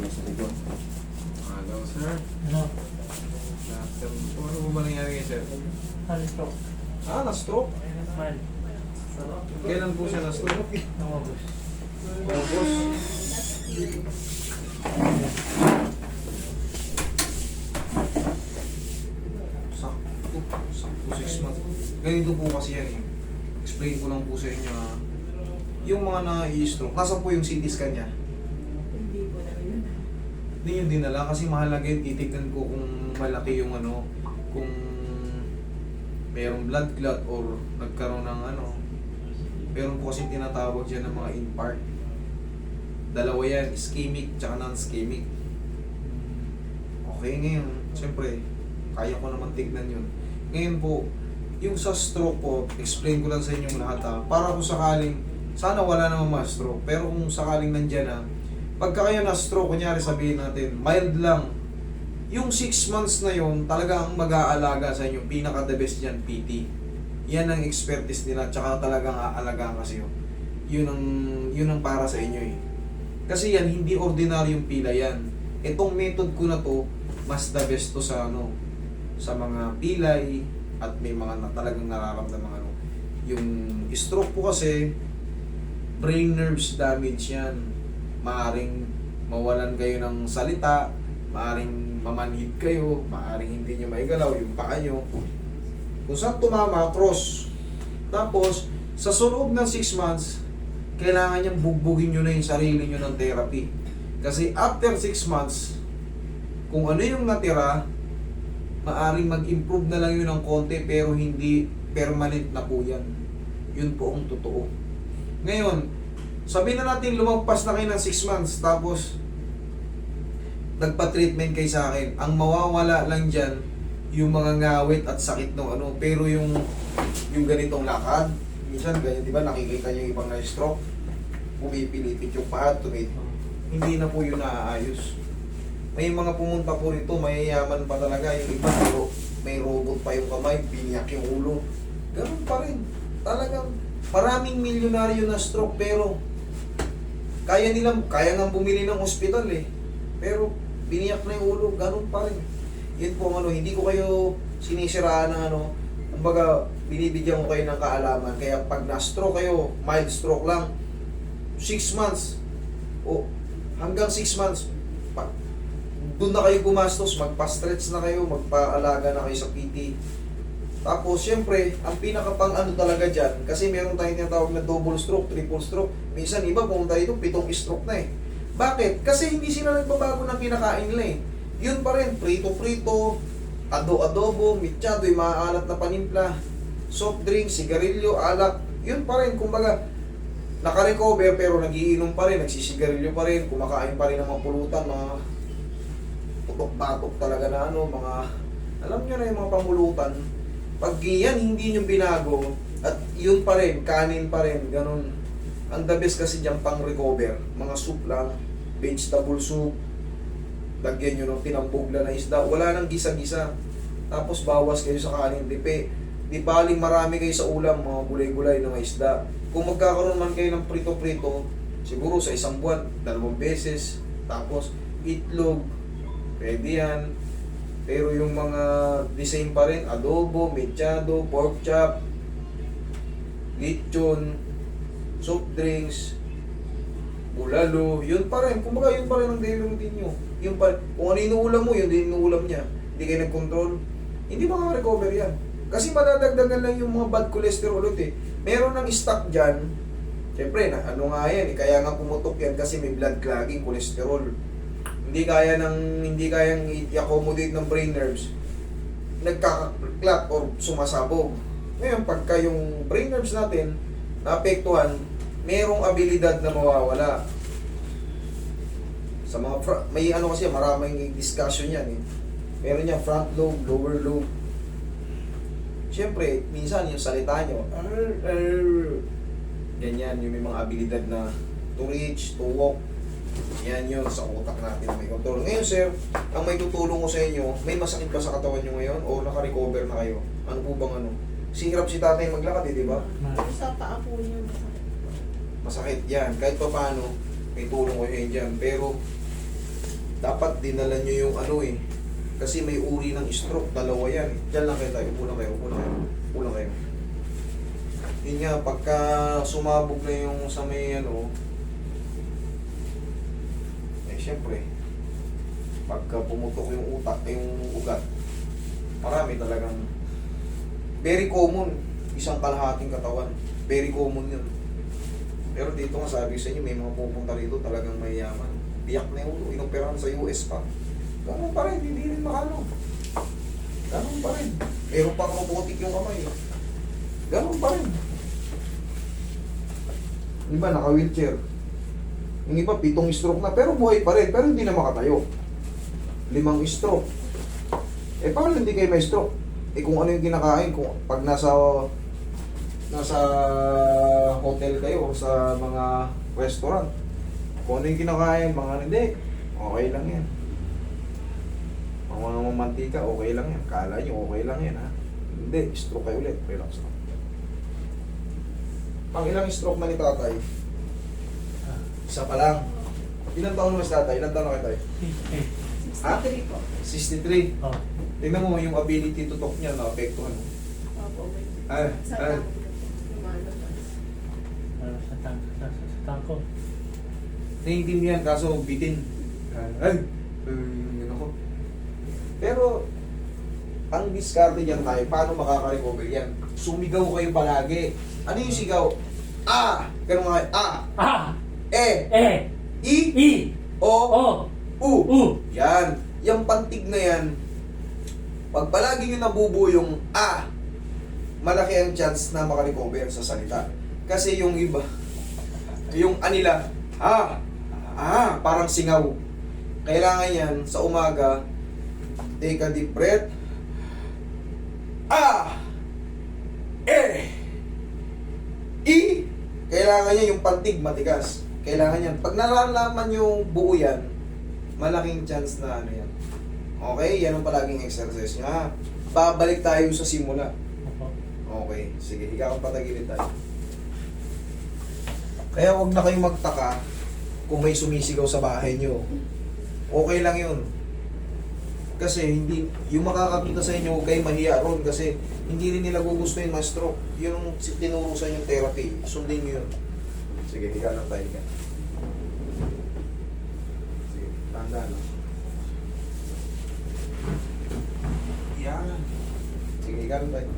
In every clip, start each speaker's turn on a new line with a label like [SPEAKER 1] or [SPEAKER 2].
[SPEAKER 1] may sa likod.
[SPEAKER 2] Hello, sir.
[SPEAKER 3] Ano?
[SPEAKER 2] Doctor, ano po ba nangyari kay sir?
[SPEAKER 3] Halistok.
[SPEAKER 2] Na-stroke.
[SPEAKER 3] Smile.
[SPEAKER 2] Kailan po siya na-stroke?
[SPEAKER 3] Namabos.
[SPEAKER 2] August. Sakto 6 months. Ganito po kasi yan eh. Explain ko lang po sa inyo ha. Yung mga na-i-stroke, nasa po yung CT scan niya?
[SPEAKER 4] Hindi po namin yun.
[SPEAKER 2] Hindi yun dinala kasi mahalaga yun. Titignan ko kung malaki yung ano, kung mayroong blood clot or nagkaroon ng ano. Meron po kasi tinatawag dyan ng mga infarct. Dalawa yan, ischemic tsaka non-ischemic. Okay, ngayon, siyempre, kaya ko naman tignan yun. Ngayon po, yung sa stroke po, explain ko lang sa inyo lahat ha. Para kung sakaling, sana wala namang ma-stroke. Pero kung sakaling nandyan ha, pagka kayo na-stroke, kunyari sabihin natin, mild lang. Yung 6 months na yun, talaga ang mag-aalaga sa inyo, pinaka-the best dyan, PT. Yan ang expertise nila, tsaka talagang aalagaan kasi yun. Yun ang para sa inyo eh. Kasi yan, hindi ordinaryong pila yan. Itong method ko na to, mas the best to sa ano, sa mga pilay, at may mga talagang nararamdaman ano. Yung stroke po kasi, brain nerves damage yan. Maaring mawalan kayo ng salita, maaring mamanhid kayo, maaring hindi nyo maigalaw yung paa nyo. Kung saan tumama, cross. Tapos, sa sunod ng 6 months, kailangan niyang bugbugin nyo na yung sarili nyo ng therapy. Kasi after 6 months, kung ano yung natira, maaring mag-improve na lang yun ng konti pero hindi permanent na po yan. Yun po ang totoo. Ngayon, sabihin na natin lumagpas na kayo ng 6 months tapos nagpa-treatment kayo sa akin. Ang mawawala lang dyan, yung mga ngawit at sakit ng ano. Pero yung ganitong lakad, minsan ganyan, di ba, nakikita nyo yung ibang na-stroke, pumipilipit yung paa, hindi na po yun naaayos. May mga pumunta po rito, mayayaman pa talaga, yung iba, pero may robot pa yung kamay, biniyak yung ulo. Ganun pa rin. Talagang maraming milyonaryo na stroke, pero kaya nga bumili ng ospital eh. Pero biniyak na yung ulo, ganun pa rin. Yun po ang ano, hindi ko kayo sinisiraan ng ano, kumbaga, binibigyan ko kayo ng kaalaman. Kaya pag na-stroke kayo, mild stroke lang, 6 months, o hanggang 6 months, doon na kayo gumastos, magpa-stretch na kayo, magpa-alaga na kayo sa PT. Tapos, syempre, ang pinakapang ano talaga dyan, kasi meron tayong tinatawag na double stroke, triple stroke. Minsan, iba pumunta dito, 7 stroke na eh. Bakit? Kasi hindi sila nagbabago ng kinakain nila eh. Yun pa rin, prito-prito, adobo, mitsado, yung maaalat na panimpla, soft drink, sigarilyo, alak, yun pa rin, kumbaga, naka-recover pero nagiinom pa rin, nagsisigarilyo pa rin, kumakain pa rin ng mga pulutan, mga putok-batok talaga na ano, mga, alam nyo na yung mga pamulutan. Pag yan, hindi nyo binago, at yun pa rin, kanin pa rin, ganun. Ang the best kasi dyan pang-recover, mga soup lang, vegetable soup, lagyan nyo ng tinambugla na isda, wala nang gisa-gisa. Tapos bawas kayo sa kanin, di baling marami kayo sa ulam, mga gulay-gulay na mga isda. Kung magkakaroon man kayo ng prito-prito, siguro sa isang buwan, 2 beses, tapos itlog, pwede yan. Pero yung mga design pa rin, adobo, mechado, pork chop, lechon, soft drinks, bulalo, yun pa rin. Kumbaga yun pa rin ang daily routine nyo. Yun pa, kung ano inuulam mo, yun din inuulam niya. Hindi kayo nag-control, hindi makaka-recover yan. Kasi madadagdagan lang yung mga bad cholesterol ulit eh. Meron ng stock dyan, siyempre, ano nga yan, kaya nga pumutok yan kasi may blood clogging, cholesterol. Hindi kayang i-accommodate ng brain nerves. Nagkaka-clot or sumasabog. Ngayon, pagka yung brain nerves natin naapektuhan, merong abilidad na mawawala. Sa mga may ano kasi maraming discussion yan eh. Meron niya front lobe, lower lobe. Siyempre, minsan yung salita nyo, ganyan, yung may mga abilidad na to reach, to walk, yan yun sa utak natin may control. Ngayon sir, ang may tutulong ko sa inyo, may masakit ba sa katawan nyo ngayon o naka-recover na kayo? Ano po bang ano? Sihirap si tatay maglakad eh, di ba?
[SPEAKER 4] Sa paa po niya masakit.
[SPEAKER 2] Masakit yan. Kahit pa paano, may tulong ko yun dyan. Pero, Dapat dinala nyo yung ano eh. Kasi may uri ng stroke, dalawa yan eh. Diyan lang kayo tayo, upo lang kayo, upo lang kayo. Upo lang kayo. Yun nga, pagka sumabog na yung sa may ano, eh syempre, pagka pumutok yung utak, yung ugat, marami talagang, very common, isang kalahating katawan. Very common yun. Pero dito nga sabi sa inyo, may mga pupunta rito talagang mayayaman. Biyak na yung ulo, inoperahan sa US pa. Ganun pa rin, hindi rin makano. Ganun pa rin. Pero pang robotic yung kamay. Ganun pa rin. Yung iba, naka-wheelchair. Yung iba, 7 stroke na, pero buhay pa rin, pero hindi na makatayo. 5 stroke. Eh, paano hindi kayo may stroke? Eh, kung ano yung kinakain, kung pag nasa hotel kayo, sa mga restaurant, kung ano yung kinakain, mga hindi, okay lang yan. Mga mantika, okay lang yan. Kala nyo, okay lang yan, ha? Hindi, stroke kayo ulit. Relax lang. Pang ilang stroke na ni tatay? Isa pa lang. Ilang taon na si tatay? Ilang taon na kayo tayo?
[SPEAKER 4] 63 po.
[SPEAKER 2] 63.
[SPEAKER 1] Oh.
[SPEAKER 2] Tingnan mo yung ability to talk niya, na-apektuhan mo.
[SPEAKER 4] Opo, may
[SPEAKER 2] Ay.
[SPEAKER 4] sa tao lumalabas.
[SPEAKER 1] Sa tangko.
[SPEAKER 2] Naiintindihan, kaso bitin. Ay! Yun ako. Pero, ang diskarte dyan tayo, paano makaka-recover yan? Sumigaw kayo palagi. Ano yung sigaw? Ah! Ganun nga, ah!
[SPEAKER 1] Ah!
[SPEAKER 2] Eh!
[SPEAKER 1] Eh!
[SPEAKER 2] I!
[SPEAKER 1] I!
[SPEAKER 2] O!
[SPEAKER 1] O!
[SPEAKER 2] U!
[SPEAKER 1] U!
[SPEAKER 2] Yan. Yung pantig na yan, pag palagi nyo nabubuo yung ah, malaki ang chance na makarecover sa salita. Kasi yung iba, yung anila, parang singaw. Kailangan yan sa umaga, take a deep breath. Ah! Eh! I! Kailangan niya yung pantig matigas. Kailangan yan. Pag nalalaman yung buo yan, malaking chance na ano yan. Okay? Yan ang palaging exercise niya. Babalik tayo sa simula.
[SPEAKER 1] Opo.
[SPEAKER 2] Okay. Sige, higa kang patagilid tayo. Kaya huwag na kayong magtaka kung may sumisigaw sa bahay nyo. Okay lang yun. Kasi hindi, yung makakakita sa inyo, huwag kayong mahiya ron kasi hindi rin nila gugustuhin na stroke. Yung tinuro sa inyong therapy, sundin nyo yun. Sige, higa lang tayo. Higa. Sige, tanda lang. Yan. Sige, higa lang tayo.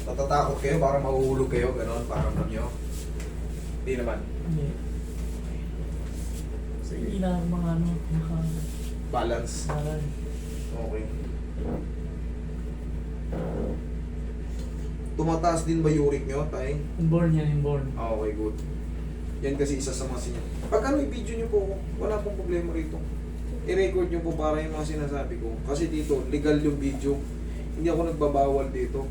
[SPEAKER 2] Natatakot kayo, parang mahuhulog kayo, gano'n, parang nyo. Hindi naman.
[SPEAKER 1] Hindi. Hindi na mga ano,
[SPEAKER 2] Balance.
[SPEAKER 1] balance.
[SPEAKER 2] Okay. Tumataas din ba uric nyo, tay?
[SPEAKER 1] Inborn yan, inborn.
[SPEAKER 2] Okay, good. Yan kasi isa sa mga sinya. Pag ano, i-video nyo po, wala pong problema rito. I-record nyo po para yung mga sinasabi ko. Kasi dito, legal yung video. Hindi ako nagbabawal dito.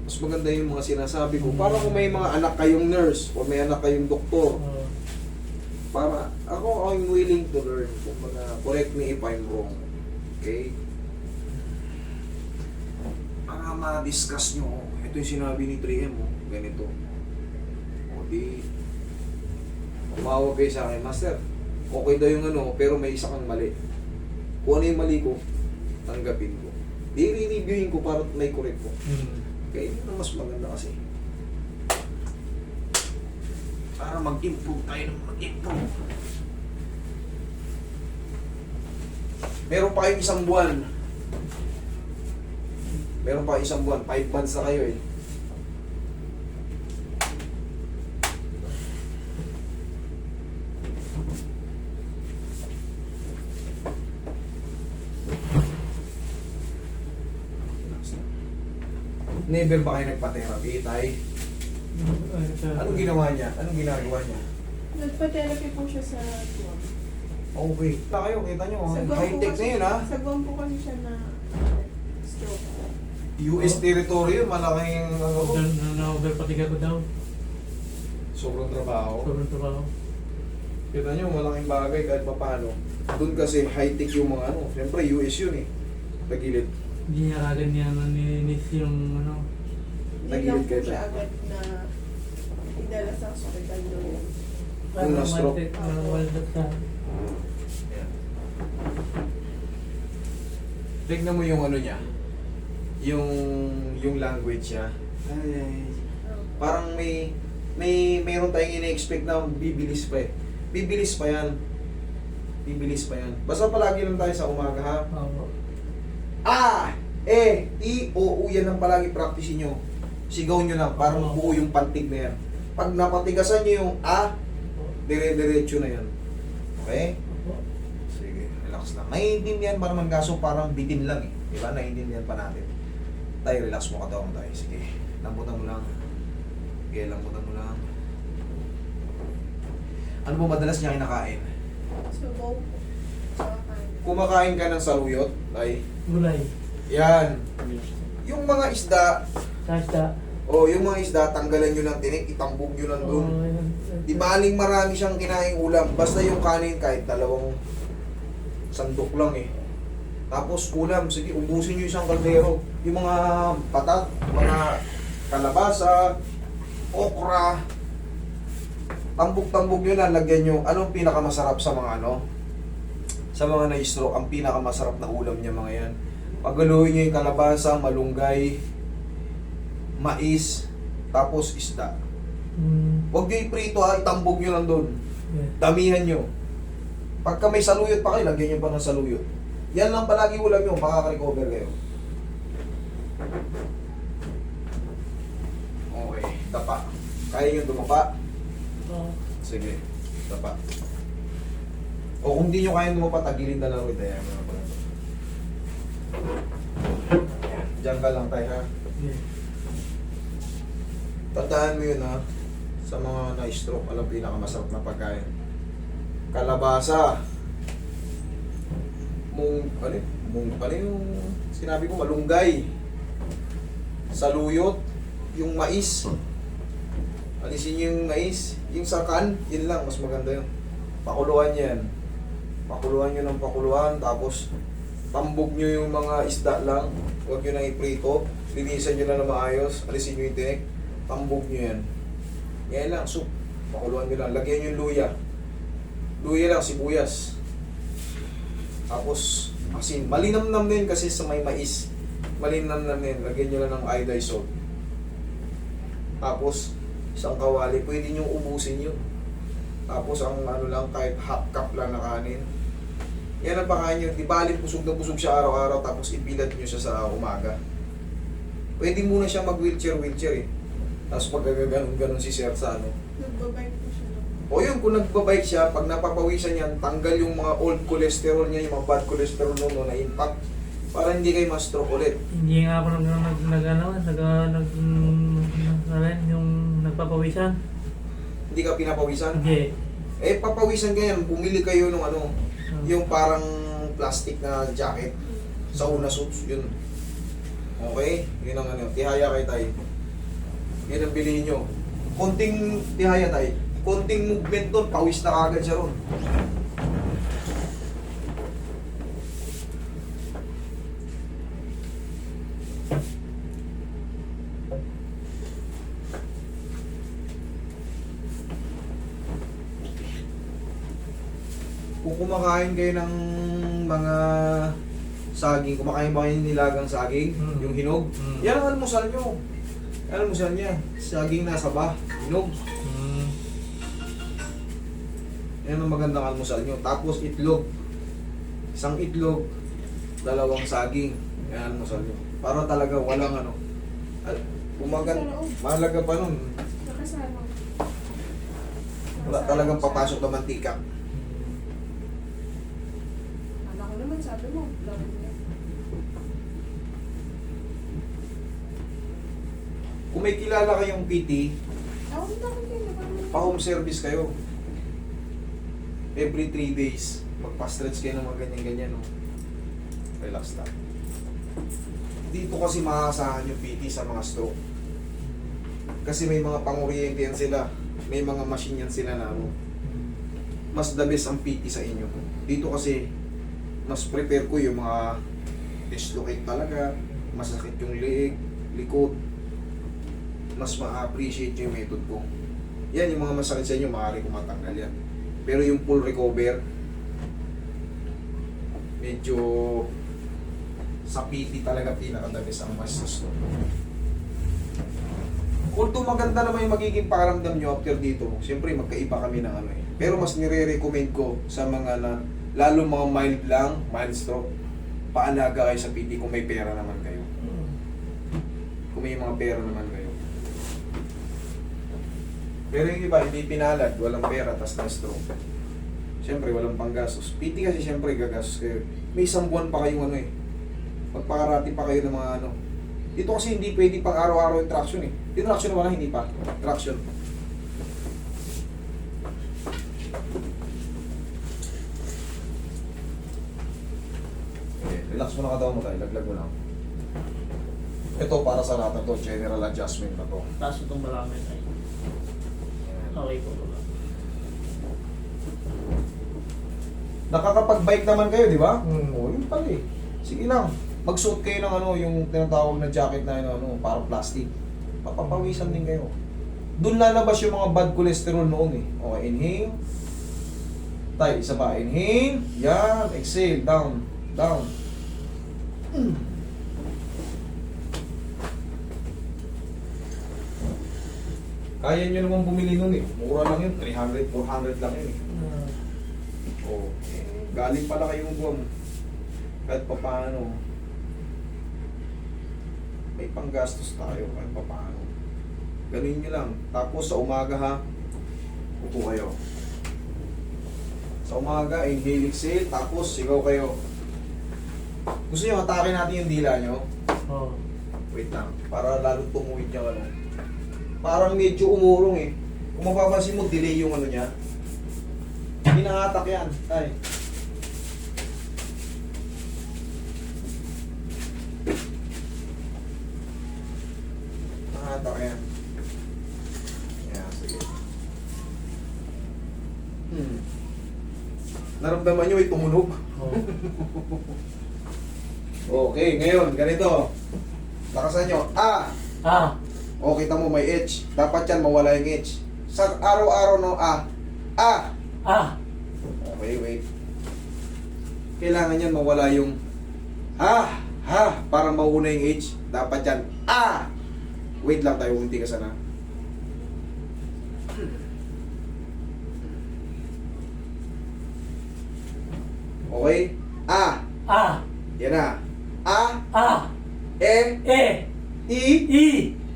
[SPEAKER 2] Mas maganda yung mga sinasabi ko. Para kung may mga anak kayong nurse o may anak kayong doktor, para ako I'm willing to learn. Kumbaga, correct me if I'm wrong. Okay? Para ma-discuss nyo, ito yung sinabi ni 3M, ganito. O di, tumawag kayo sa akin, Master, okay daw yung ano, pero may isa kang mali. Kung ano yung mali ko, tanggapin ko. Di re-reviewin ko para may correct ko. Okay, yun ang mas maganda kasi. Para mag-improve tayo ng mag-improve. Meron pa kayong isang buwan. Meron pa isang buwan. 5 months na kayo eh. Never ba kayo nagpa-therapy, tay? Anong ginawa niya? Anong ginagawa niya?
[SPEAKER 4] Nagpa-therapy po siya sa Guam.
[SPEAKER 2] Okay. Kita kayo, kita nyo.
[SPEAKER 4] Sa Guam po
[SPEAKER 2] High-tech
[SPEAKER 4] kasi-
[SPEAKER 2] na yun, ha?
[SPEAKER 4] Sa Guam po kasi siya na stroke.
[SPEAKER 2] US territory yun, malaking ano.
[SPEAKER 1] Na-overpatiga ko daw.
[SPEAKER 2] Sobrang trabaho.
[SPEAKER 1] Sobrang trabaho.
[SPEAKER 2] Kita nyo, malaking bagay kahit pa paano. Doon kasi high-tech yung mga ano. Siyempre, US yun eh. Tagilid.
[SPEAKER 1] Hindi niya kagad niya naninis yung ano.
[SPEAKER 4] Hindi
[SPEAKER 2] Nagilid
[SPEAKER 4] lang po
[SPEAKER 2] kayo
[SPEAKER 4] siya
[SPEAKER 2] tayo.
[SPEAKER 4] agad na idala sa hospital doon.
[SPEAKER 1] Paano
[SPEAKER 2] na-stroke.
[SPEAKER 1] waldat ka?
[SPEAKER 2] Ayan. Tignan mo yung ano niya. Yung language niya. Ay. Parang mayroon tayong ina-expect na bibilis pa eh. Bibilis pa yan. Bibilis pa yan. Basta palagi lang tayo sa umaga ha.
[SPEAKER 1] Oo.
[SPEAKER 2] A, E, I, O, U, yan ang palagi practice nyo. Sigaw nyo lang para mabuo yung pantig na yan. Pag napatigasan nyo yung A, dire-diretso na yan. Okay?
[SPEAKER 1] Opo.
[SPEAKER 2] Sige, relax lang. Naiintindihan pa naman kaso parang bitin lang eh. Diba? Naiintindihan pa natin. Tayo, relax mo katawan tayo. Sige, lambutan mo lang. Sige, lambutan mo lang. Ano mo madalas niya kinakain?
[SPEAKER 4] Subaw po. Tsaka kanin.
[SPEAKER 2] Kumakain ka ng saluyot, ay
[SPEAKER 1] Gulay.
[SPEAKER 2] yan. Yung mga isda,
[SPEAKER 1] Sasta.
[SPEAKER 2] yung mga isda, tanggalan nyo ng tinik, itambog nyo lang doon.
[SPEAKER 1] Oo, yun.
[SPEAKER 2] Di baling marami siyang kinaing ulam. Basta yung kanin kahit 2 sandok lang eh. Tapos ulam, sige, ubusin nyo isang kaldero. Yung mga patat, mga kalabasa, okra, tambok-tambok nyo na, lagyan nyo. Anong pinakamasarap sa mga ano? Sa mga na-stroke, ang pinakamasarap na ulam niya mga yan. Pagaluin nyo yung kalabasa, malunggay, mais, tapos isda. Huwag nyo iprito ha, itambog nyo lang doon.
[SPEAKER 1] Yeah.
[SPEAKER 2] Damihan nyo. Pagka may saluyot pa kayo, lagyan nyo pa ng saluyot. Yan lang palagi ulam nyo, makaka-recover kayo. Okay, tapa. Kaya nyo dumapa?
[SPEAKER 1] Oo.
[SPEAKER 2] Sige, tapa. O kung di nyo kaya dumapa, tagilid na lang ulit. Ayan, diyan ka lang tayo ha.
[SPEAKER 1] Yeah.
[SPEAKER 2] Tandaan mo yun ha. Sa mga na-stroke, alam pinakamasarap na pagkain. Kalabasa. Ano yung sinabi ko, malunggay. Saluyot. Yung mais. Alisin nyo yung mais. Yung sakan, yun lang, mas maganda yun. Pakuluan yan. Pakuluan nyo ng pakuluan, tapos tambog nyo yung mga isda lang. Huwag nyo nang iprito. Linisan nyo na na maayos. Alisin nyo yung tinik. Tambog nyo yan. Yan lang, soup. Pakuluan nyo lang. Lagyan nyo yung luya. Luya lang, sibuyas. Tapos, asin. Malinamnam din kasi sa may mais. Malinamnam din. Lagyan nyo lang ng iodized salt. Tapos, isang kawali. Pwede nyo ubusin yun. Tapos, ang ano lang, kahit half cup lang na kanin. Yan ang pakain nyo. Di baling busog na busog siya araw-araw. Tapos, ipilat nyo siya sa umaga. Pwede muna siya mag-wheelchair eh. Tapos pag ganun si Sir sa ano.
[SPEAKER 4] Nagbabike po siya.
[SPEAKER 2] O yun, kung nagbabike siya, pag napapawisan yan, tanggal yung mga old cholesterol niya, yung mga bad cholesterol no, na impact. Para hindi kayo ma-stroke ulit.
[SPEAKER 1] Hindi nga ako yung nagpapawisan.
[SPEAKER 2] Hindi ka pinapawisan.
[SPEAKER 1] Hindi.
[SPEAKER 2] Eh, papawisan ka yan. Bumili kayo ng ano, yung parang plastic na jacket. Sa una suits, yun. Okay? Yun ang ano. Tihaya kay tayo. Yan ang bilihin nyo. Konting tihaya tayo. Konting movement doon, pawis na kagad siya ron. Kung kumakain kayo ng mga saging, kumakain ba kayo ng nilagang saging? Yung hinog? Yan ang almusal nyo. Alam mo saan niya? Saging nasa ba? Hinog. Yan ang magandang almusal nyo. Tapos itlog. Isang itlog, 2 saging. Yan ang almusal nyo. Para talaga walang ano. Mahalaga pa nun.
[SPEAKER 4] Nakasama.
[SPEAKER 2] Wala talagang papasok na mantika.
[SPEAKER 4] Anak ko naman, sabi mo, laro niya.
[SPEAKER 2] Kung may kilala kayong PT,
[SPEAKER 4] Ako dito ako kayo.
[SPEAKER 2] pa-home service kayo. Every 3 days, magpa-stretch kayo ng mga ganyan-ganyan. No? Relax lang. Dito kasi makakasahan yung PT sa mga stroke. Kasi may mga pang-oriente yan sila. May mga machine yan sila na ano. Mas the best ang PT sa inyo. Dito kasi, mas prepare ko yung mga dislocate talaga, masakit yung leeg, likod. Mas ma-appreciate yung method ko. Yan, yung mga masakit sa inyo, maaari kong matanggal yan. Pero yung full recover, medyo sa PT talaga pinakadabis ang mas gusto. Although maganda naman yung magiging pakiramdam nyo after dito, siyempre magkaiba kami ng ano eh. Pero mas nire-recommend ko sa mga na, lalo mga mild lang, mild stroke, paalaga kayo sa PT kung may pera naman kayo. Kung may mga pera naman kayo. Pero yung iba, hindi pinalad, walang pera, tas na-stroke. Siyempre, walang panggastos. PT kasi siyempre gagastos kayo. May isang buwan pa kayong ano eh. Magpakarati pa kayo ng mga ano. Dito kasi hindi pwede pang araw-araw yung traction eh. Yung traction na wala, hindi pa. Traction. Okay, relax mo na katawan mo tayo. Laglag mo lang. Ito para sa lahat na to, general adjustment na to.
[SPEAKER 1] Taas itong balakang ay. Okay po.
[SPEAKER 2] Nakakapag-bike naman kayo, di ba?
[SPEAKER 1] Mm.
[SPEAKER 2] Oo, yun pala eh. Sige lang. Magsuot kayo ng ano, yung tinatawag na jacket na ano, parang plastic. Papapawisan din kayo. Doon lalabas yung mga bad cholesterol noon eh. Okay, inhale. Tayo, isa pa. Inhale. Yan. Exhale. Down. Down. Kaya nyo naman bumili nun eh. Mura lang yun. 300, 400 lang yun eh. Oh, galing pala kayong buwang kahit pa paano may panggastos tayo kahit pa paano. Ganun nyo lang. Tapos sa umaga ha, upo kayo. Sa umaga, inhale, exhale, tapos sigaw kayo. Gusto nyo atake natin yung dila nyo?
[SPEAKER 1] Oo.
[SPEAKER 2] Wait lang, para lalo tumuwid yung ano. Parang medyo umurong eh. Kung mapapansin mo, delay yung ano niya. Hinahatak yan. Ay. Hinahatak yan. Yan, sige. Naramdaman nyo ay tumunog?
[SPEAKER 1] Oo.
[SPEAKER 2] Okay, ngayon, ganito. Lakasan nyo. Ah!
[SPEAKER 1] Ah!
[SPEAKER 2] O, kita mo may H. Dapat yan mawala yung H. Sa araw-araw no, ah. Ah!
[SPEAKER 1] Ah!
[SPEAKER 2] Okay, wait. Kailangan yan mawala yung ha, ha, para mauna yung H. Dapat yan, ah! Wait lang tayo, unti ka sana. Okay? Ah!
[SPEAKER 1] Ah!
[SPEAKER 2] Yan na. Ah!
[SPEAKER 1] Ah!
[SPEAKER 2] E!
[SPEAKER 1] E!
[SPEAKER 2] I!
[SPEAKER 1] I!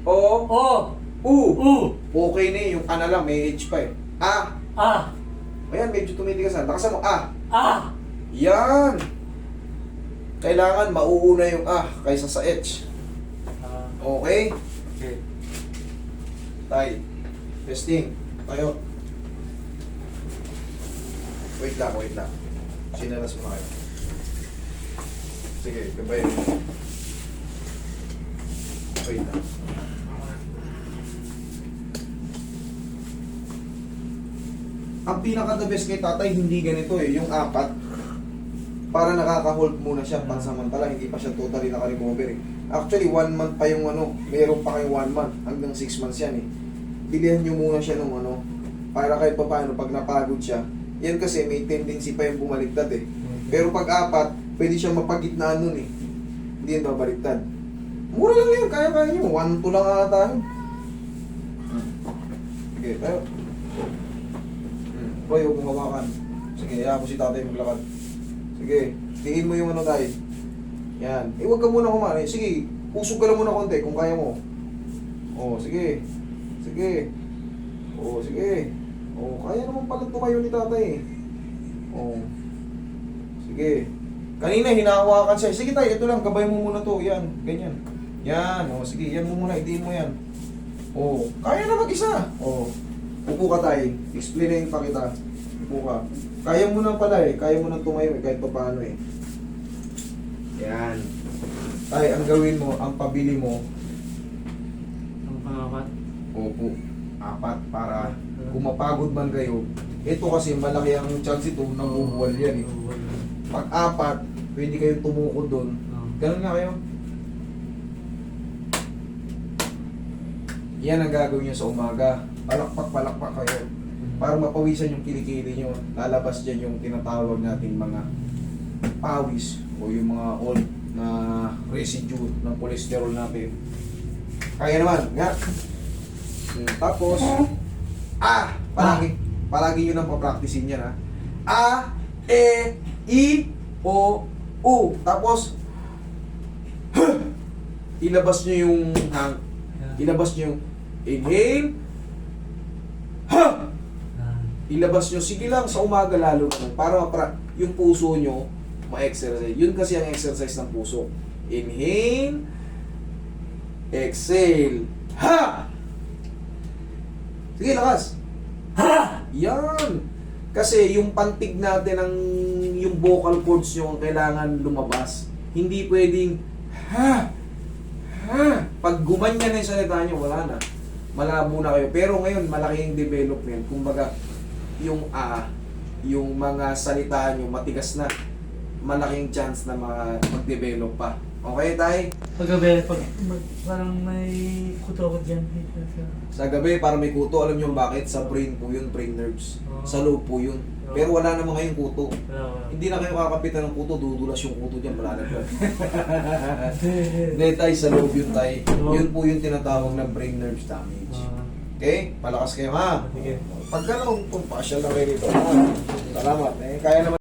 [SPEAKER 2] O!
[SPEAKER 1] O!
[SPEAKER 2] U!
[SPEAKER 1] U!
[SPEAKER 2] Okay na yung A na lang, may H pa eh. Ah!
[SPEAKER 1] Ah!
[SPEAKER 2] Ayan, medyo tumitigasan. Lakasan mo, ah!
[SPEAKER 1] Ah!
[SPEAKER 2] Yan! Kailangan mauuna yung ah kaysa sa H.
[SPEAKER 1] Ah!
[SPEAKER 2] Okay?
[SPEAKER 1] Okay.
[SPEAKER 2] Tay. Testing. Tayo. Wait lang, wait lang. Sinalas mo na kayo. Sige, gabayan mo. Wait lang. Ang pinaka-the best kay tatay, hindi ganito eh. Yung apat, para nakaka-hold muna siya pansamantala, hindi pa siya totally naka-recover eh. Actually, 1 month pa yung ano, meron pa kayong 1 month, hanggang 6 months yan eh. Bilihan nyo muna siya nung ano, para kahit pa paano, pag napagod siya, yan kasi may tendency pa yung bumaliktad eh. Pero pag apat, pwede siya mapagitnaan nun eh. Hindi yan babaliktad. Mura lang yan, kaya-kaya nyo. 1-2 lang ata tayo. Sige, tayo. Boy, huwag mong hawakan. Sige, hayaan mo si tatay maglakad. Sige, tingin mo yung ano tayo. Yan. Eh, huwag ka muna kumain. Sige, usog ka lang muna konti kung kaya mo. Oh, sige. Sige. Oh, sige. Oh, kaya naman pala tumayo ni tatay eh. Oh. Sige. Kanina hinahawakan siya. Sige tayo, ito lang, gabay mo muna to. Yan, ganyan. Yan, oh, sige, yan mo muna, itiin mo yan. Oh, kaya na mag-isa. Oh. Upo ka tayo. Explainin pa kita. Upo ka. Kaya mo na pala eh. Kaya mo na tumayo eh, kahit pa paano eh. Yan. Tay, ang gawin mo, ang pabili mo,
[SPEAKER 1] Ang pangapat.
[SPEAKER 2] opo, 4 para kung mapagod man kayo. Ito kasi malaki ang chance ito na bubuwal yan eh. Pag 4, pwede kayong tumukod doon. Ganun nga kayo. Yan ang gagawin nyo sa umaga. Palakpak para mapawisan yung kilikili nyo. Lalabas dyan yung tinatawag nating mga pawis o yung mga old na residue ng cholesterol natin. Kaya naman, nga. Tapos, palagi yun ang papracticein yan, ha. A, E, I, O, U. Tapos, ilabas nyo yung ilabas nyo yung inhale, ilabas nyo, sige lang sa umaga lalo para yung puso nyo ma-exercise. Yun kasi ang exercise ng puso. Inhale, exhale, sige, lakas. Yan. Kasi yung pantig natin ng yung vocal cords nyo ang kailangan lumabas. Hindi pwedeng pag gumanyan na yung salita nyo, wala na. Malabo na kayo. Pero ngayon, malaki yung development. Kumbaga, yung yung mga salita nyo matigas na. Malaking chance na mag-develop pa. Okay, tay?
[SPEAKER 1] Paggabi, parang may kuto ko dyan.
[SPEAKER 2] Sa gabi, para may kuto, alam nyo bakit? Sa brain po yun, brain nerves. Sa loob po yun. Pero wala namang ngayong kuto. Hindi na kayo kakapitan ng kuto, dudulas yung kuto dyan, malalag po. Hindi, tay, sa loob yun, tay. Yun po yung tinatawag na brain nerves damage. Okay? Palakas kayo, ha?
[SPEAKER 1] Sige.
[SPEAKER 2] Pagka naman kung pasyal na kayo dito. Salamat. Kaya naman